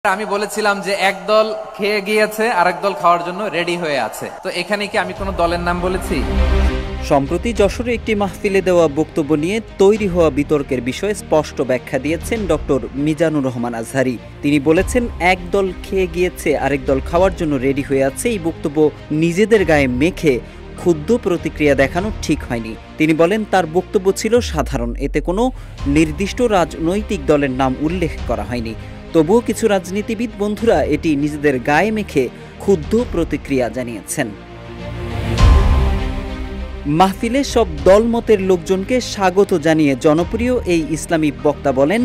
আমি বলেছিলাম যে একদল খেয়ে গিয়েছে আরেক দল খাওয়ার জন্য রেডি হয়ে আছে। তো এখানে কি আমি কোনো দলের নাম বলেছি? সম্প্রতি যশোরে একটি মাহফিলে দেওয়া বক্তব্য নিয়ে তৈরি হওয়া বিতর্কের বিষয়ে স্পষ্ট ব্যাখ্যা দিয়েছেন ডক্টর মিজানুর রহমান আজহারী। তিনি বলেছেন, একদল খেয়ে গিয়েছে আরেক দল খাওয়ার জন্য রেডি হয়ে আছে। এই বক্তব্য নিজেদের গায়ে মেখে ক্ষুব্ধ প্রতিক্রিয়া দেখানো ঠিক হয়নি। তিনি বলেন, তার বক্তব্য ছিল সাধারণ, এতে কোনো নির্দিষ্ট রাজনৈতিক দলের নাম উল্লেখ করা হয়নি। তবুও কিছু রাজনীতিবিদ বন্ধুরা এটি নিজেদের গায়ে মেখে ক্ষুব্ধ প্রতিক্রিয়া জানিয়েছেন। মাহফিলে সব দলমতের লোকজনকে স্বাগত জানিয়ে জনপ্রিয় এই ইসলামী বক্তা বলেন,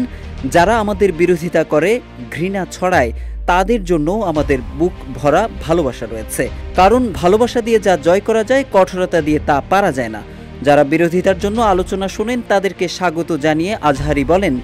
যারা আমাদের বিরোধিতা করে, ঘৃণা ছড়ায়, তাদের জন্য আমাদের বুক ভরা ভালোবাসা রয়েছে। কারণ ভালোবাসা দিয়ে যা জয় করা যায়, কঠোরতা দিয়ে তা পারা যায় না। যারা বিরোধিতার জন্য আলোচনা শোনেন তাদেরকে স্বাগত জানিয়ে আজহারী বলেন,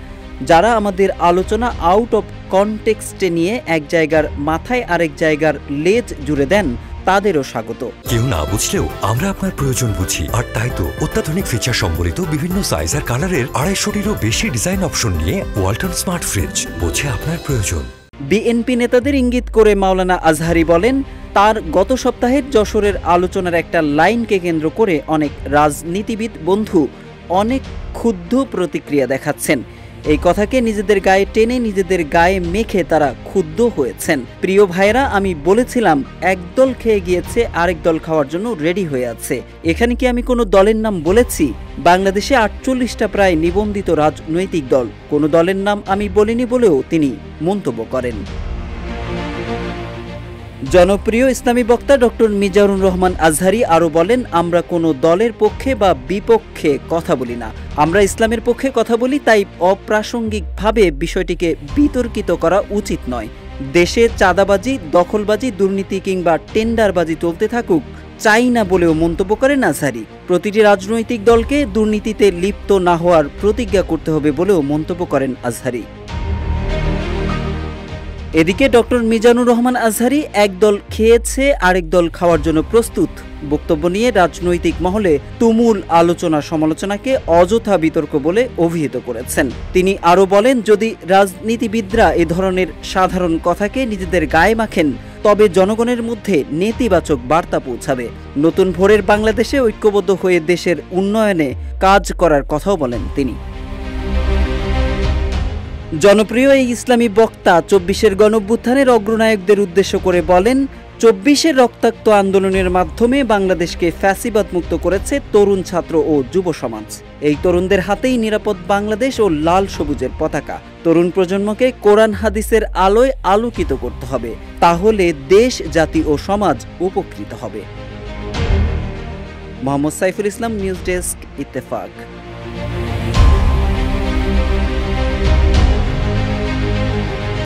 যারা আমাদের আলোচনা আউট অফ কনটেক্সটে নিয়ে এক জায়গার মাথায় আরেক জায়গার লেজ জুড়ে দেন, তাদেরও স্বাগত। কেউ না বুঝলেও আমরা আপনার প্রয়োজন বুঝি, আর তাই তো অত্যাধুনিক ফিচার সম্বলিত বিভিন্ন সাইজ আর কালারের 250-টিরও বেশি ডিজাইন অপশন নিয়ে ওয়ালটন স্মার্ট ফ্রিজ বোঝে আপনার প্রয়োজন। বিএনপি নেতাদের ইঙ্গিত করে মাওলানা আজহারী বলেন, তার গত সপ্তাহের যশোরের আলোচনার একটা লাইনকে কেন্দ্র করে অনেক রাজনীতিবিদ বন্ধু অনেক ক্ষুব্ধ প্রতিক্রিয়া দেখাচ্ছেন। এই কথাকে নিজেদের গায়ে টেনে নিজেদের গায়ে মেখে তারা ক্ষুব্ধ হয়েছেন। প্রিয় ভাইরা, আমি বলেছিলাম একদল খেয়ে গিয়েছে আরেক দল খাওয়ার জন্য রেডি হয়ে আছে। এখানে কি আমি কোনো দলের নাম বলেছি? বাংলাদেশে 48টা প্রায় নিবন্ধিত রাজনৈতিক দল, কোনো দলের নাম আমি বলিনি বলেও তিনি মন্তব্য করেন। জনপ্রিয় ইসলামী বক্তা ডক্টর মিজানুর রহমান আজহারী আরও বলেন, আমরা কোনো দলের পক্ষে বা বিপক্ষে কথা বলি না, আমরা ইসলামের পক্ষে কথা বলি। তাই অপ্রাসঙ্গিকভাবে বিষয়টিকে বিতর্কিত করা উচিত নয়। দেশে চাঁদাবাজি, দখলবাজি, দুর্নীতি কিংবা টেন্ডারবাজি চলতে থাকুক চাই না বলেও মন্তব্য করেন আজহারী। প্রতিটি রাজনৈতিক দলকে দুর্নীতিতে লিপ্ত না হওয়ার প্রতিজ্ঞা করতে হবে বলেও মন্তব্য করেন আজহারী। এদিকে ডক্টর মিজানুর রহমান আজহারী একদল খেয়েছে আরেক দল খাওয়ার জন্য প্রস্তুত বক্তব্য নিয়ে রাজনৈতিক মহলে তুমুল আলোচনা সমালোচনাকে অযথা বিতর্ক বলে অভিহিত করেছেন। তিনি আরও বলেন, যদি রাজনীতিবিদরা এ ধরনের সাধারণ কথাকে নিজেদের গায়ে মাখেন তবে জনগণের মধ্যে নেতিবাচক বার্তা পৌঁছাবে। নতুন ভোরের বাংলাদেশে ঐক্যবদ্ধ হয়ে দেশের উন্নয়নে কাজ করার কথাও বলেন তিনি। জনপ্রিয় এই ইসলামী বক্তা 24-এর গণঅভ্যুত্থানের অগ্রনায়কদের উদ্দেশ্য করে বলেন, 24-এর রক্তাক্ত আন্দোলনের মাধ্যমে বাংলাদেশকে ফ্যাসিবাদ মুক্ত করেছে তরুণ ছাত্র ও যুব সমাজ। এই তরুণদের হাতেই নিরাপদ বাংলাদেশ ও লাল সবুজের পতাকা। তরুণ প্রজন্মকে কোরআন হাদিসের আলোয় আলোকিত করতে হবে, তাহলে দেশ, জাতি ও সমাজ উপকৃত হবে। Mohammad Saiful Islam, news desk, Ittefaq.